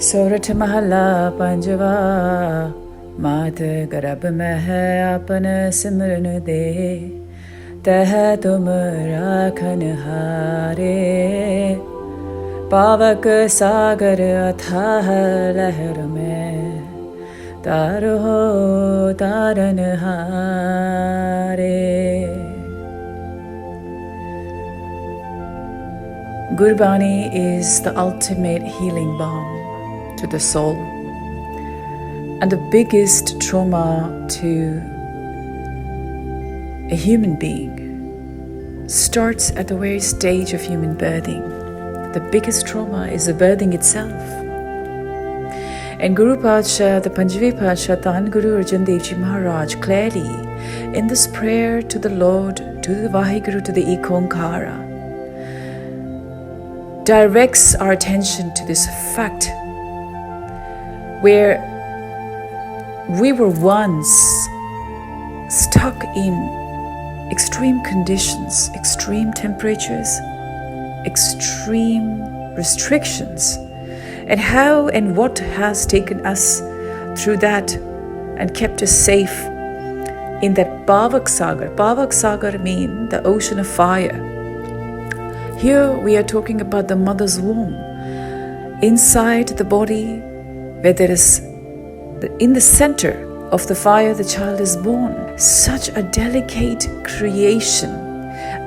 सोरठ महला पंजवा मात गर्भ में है अपन सिमरन दे तह तुम राखन हारे पावक सागर अथाह लहर में तारो तारन हारे। Gurbani is the ultimate healing balm to the soul and the biggest trauma to a human being starts at the very stage of human birthing. The biggest trauma is the birthing itself. And Guru Padsha, the Panjavi Padsha, Tan Guru Arjan Dev Ji Maharaj, clearly in this prayer to the Lord, to the Vaheguru, to the Ikonkara, directs our attention to this fact where we were once stuck in extreme conditions, extreme temperatures, extreme restrictions, and how and what has taken us through that and kept us safe in that Pavak Sagar. Pavak Sagar means the ocean of fire. Here we are talking about the mother's womb. Inside the body, where there is, in the center of the fire, the child is born. Such a delicate creation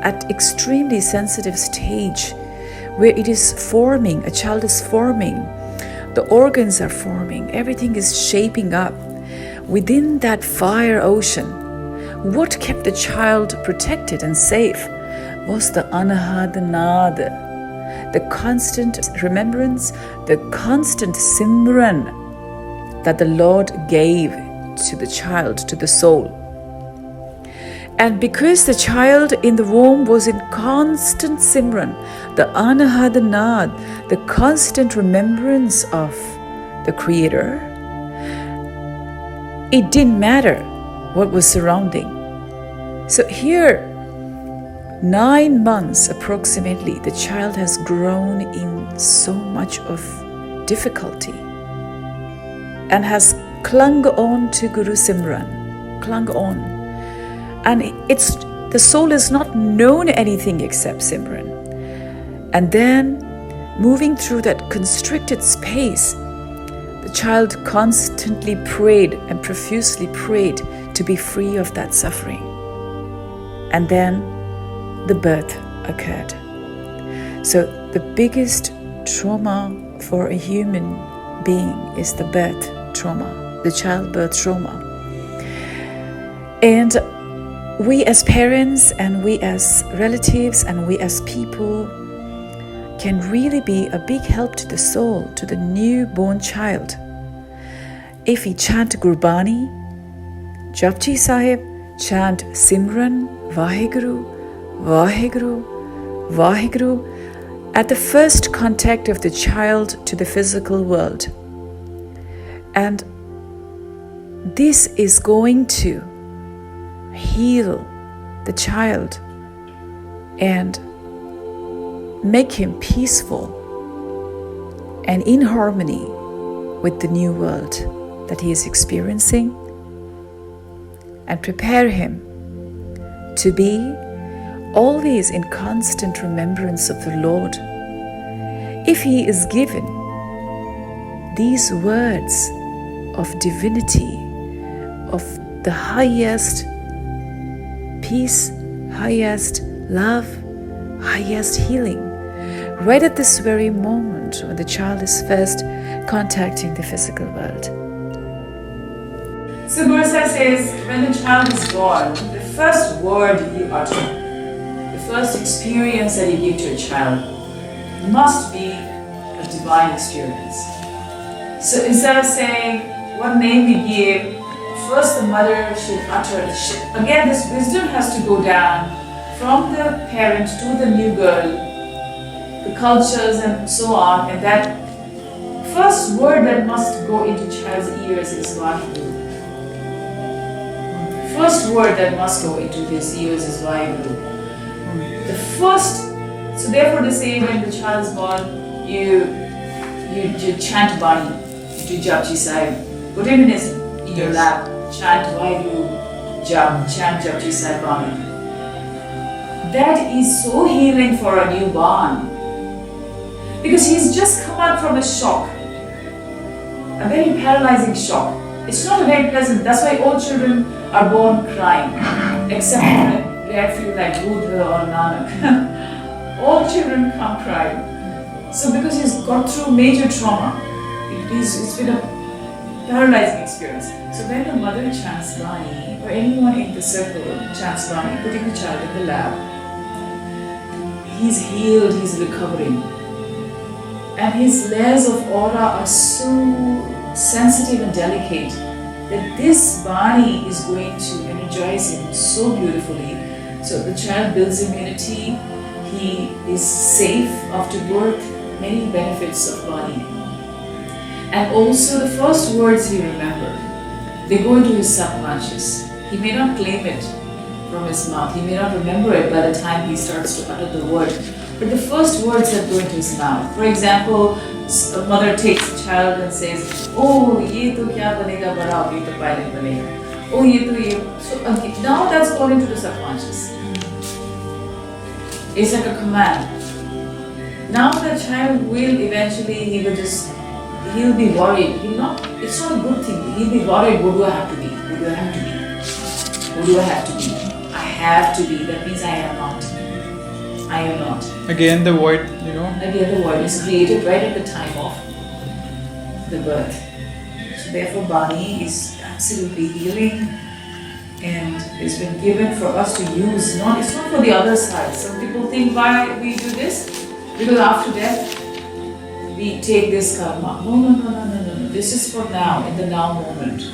at extremely sensitive stage where it is forming, a child is forming, the organs are forming, everything is shaping up. Within that fire ocean, what kept the child protected and safe was the anahad nad, the constant remembrance, the constant Simran that the Lord gave to the child, to the soul. And because the child in the womb was in constant Simran, the anahad nad, the constant remembrance of the Creator, it didn't matter what was surrounding. So here, 9 months approximately, the child has grown in so much of difficulty and has clung on to Guru Simran, clung on. And the soul has not known anything except Simran. And then, moving through that constricted space, the child constantly prayed and profusely prayed to be free of that suffering. And then the birth occurred. So the biggest trauma for a human being is the birth trauma, the childbirth trauma. And we as parents and we as relatives and we as people can really be a big help to the soul, to the newborn child. If we chant Gurbani, Japji Sahib, chant Simran, Vaheguru, Vaheguru, Vaheguru, at the first contact of the child to the physical world. And this is going to heal the child and make him peaceful and in harmony with the new world that he is experiencing, and prepare him to be always in constant remembrance of the Lord. If he is given these words of divinity, of the highest peace, highest love, highest healing, right at this very moment when the child is first contacting the physical world. So Bursa says, when the child is born, the first word you utter, the first experience that you give to a child must be a divine experience. So instead of saying what name we give, first the mother should utter, again this wisdom has to go down from the parent to the new girl, the cultures and so on, and that first word that must go into child's ears is Vaheguru. First word that must go into his ears is Vaheguru. The first, so therefore they say when the child is born, you you chant Bani, you do Japji Sahib, put him in your lap, chant while you chant Japji Sahib Bani. That is so healing for a newborn, because he's just come out from a shock, a very paralyzing shock. It's not a very pleasant, that's why all children are born crying, except for a rare few like Buddha or Nanak. All children come crying. So because he's gone through major trauma, it's been a paralyzing experience. So when the mother chants Bani, or anyone in the circle chants Bani, putting the child in the lap, he's healed, he's recovering. And his layers of aura are so sensitive and delicate that this Bani is going to energize him so beautifully. So the child builds immunity, he is safe after birth, many benefits of Bani. And also the first words he remembers, they go into his subconscious. He may not claim it from his mouth, he may not remember it by the time he starts to utter the word, but the first words that go into his mouth. For example, a mother takes a child and says, "Oh, ye to kya banega, bada hoke to pilot banega. Oh, ye to ye." So now that's gone into the subconscious. It's like a command. Now the child will eventually, he'll be worried. It's not a good thing. He'll be worried, what do I have to be? What do I have to be? What do I have to be? I have to be. That means I am not. I am not. Again the void, Again the void is created right at the time of the birth. So therefore Bani is absolutely healing and it's been given for us to use. It's not for the other side. Some people think why we do this? Because after death we take this karma. No. This is for now, in the now moment.